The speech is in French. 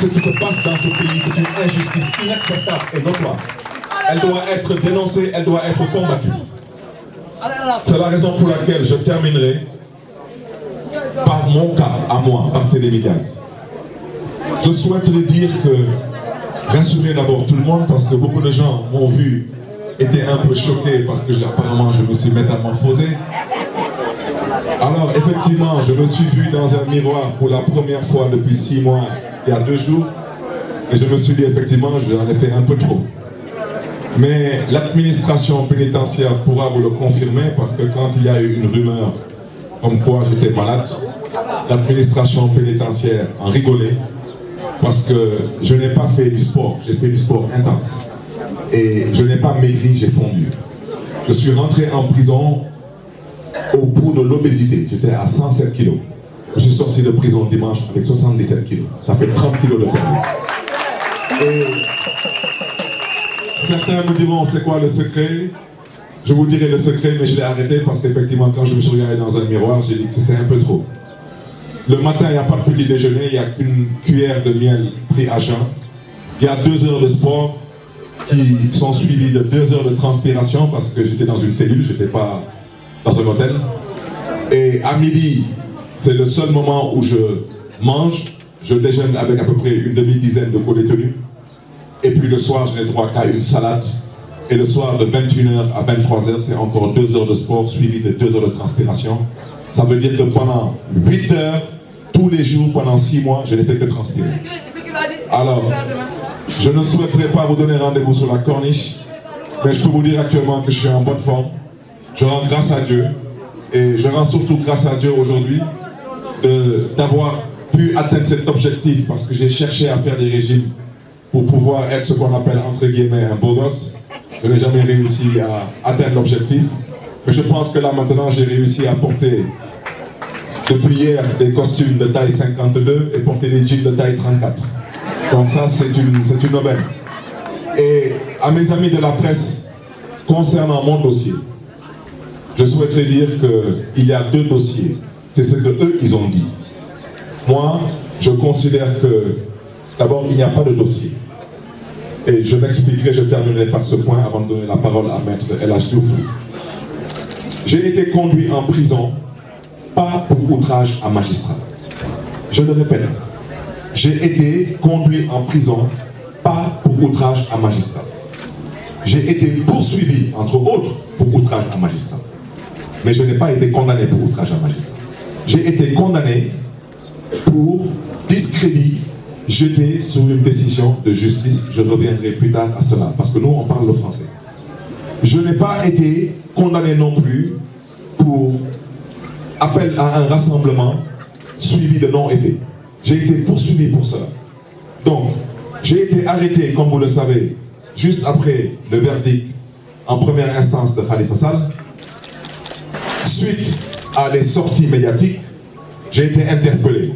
Ce qui se passe dans ce pays, c'est une injustice inacceptable et notoire. Elle doit être dénoncée, elle doit être combattue. C'est la raison pour laquelle je terminerai par mon cas, à moi, Barthélémy Diaz. Je souhaiterais dire que, rassurer d'abord tout le monde, parce que beaucoup de gens m'ont vu, étaient un peu choqués, parce que apparemment je me suis métamorphosé. Alors effectivement, je me suis vu dans un miroir pour la première fois depuis 6 mois, il y a 2 jours, et je me suis dit effectivement, j'en ai fait un peu trop. Mais l'administration pénitentiaire pourra vous le confirmer, parce que quand il y a eu une rumeur comme quoi j'étais malade, l'administration pénitentiaire en rigolait, parce que je n'ai pas fait du sport, j'ai fait du sport intense. Et je n'ai pas maigri, j'ai fondu. Je suis rentré en prison au bout de l'obésité, j'étais à 107 kilos. Je suis sorti de prison dimanche avec 77 kilos. Ça fait 30 kilos de perdu. Et certains me diront, c'est quoi le secret? Je vous dirai le secret, mais je l'ai arrêté parce qu'effectivement, quand je me suis regardé dans un miroir, j'ai dit que c'est un peu trop. Le matin, il n'y a pas de petit déjeuner, il n'y a qu'une cuillère de miel pris à jeun. Il y a 2 heures de sport qui sont suivies de 2 heures de transpiration parce que j'étais dans une cellule, je n'étais pas dans un hôtel. Et à midi, c'est le seul moment où je mange. Je déjeune avec à peu près une demi-dizaine de pots de tenue. Et puis le soir, je n'ai droit qu'à une salade. Et le soir, de 21h à 23h, c'est encore 2 heures de sport suivies de 2 heures de transpiration. Ça veut dire que pendant 8 heures, tous les jours, pendant 6 mois, je n'ai fait que transpirer. Alors, je ne souhaiterais pas vous donner rendez-vous sur la corniche, mais je peux vous dire actuellement que je suis en bonne forme. Je rends grâce à Dieu, et je rends surtout grâce à Dieu aujourd'hui d'avoir pu atteindre cet objectif, parce que j'ai cherché à faire des régimes pour pouvoir être ce qu'on appelle entre guillemets un beau gosse. Je n'ai jamais réussi à atteindre l'objectif, mais je pense que là maintenant j'ai réussi à porter depuis hier des costumes de taille 52 et porter des jeans de taille 34. Donc ça c'est une aubaine. Et à mes amis de la presse, concernant mon dossier, je souhaiterais dire qu'il y a 2 dossiers. C'est ce que eux ils ont dit. Moi, je considère que d'abord il n'y a pas de dossier. Et je m'expliquerai, je terminerai par ce point avant de donner la parole à Maître El Hadj Diouf. J'ai été conduit en prison, pas pour outrage à magistrat. Je le répète, j'ai été conduit en prison, pas pour outrage à magistrat. J'ai été poursuivi, entre autres, pour outrage à magistrat. Mais je n'ai pas été condamné pour outrage à magistrat. J'ai été condamné pour discrédit jeté sur une décision de justice. Je reviendrai plus tard à cela, parce que nous, on parle le français. Je n'ai pas été condamné non plus pour appel à un rassemblement suivi de non-effet. J'ai été poursuivi pour cela. Donc, j'ai été arrêté, comme vous le savez, juste après le verdict en première instance de Khalifa Sall. Suite à les sorties médiatiques, j'ai été interpellé.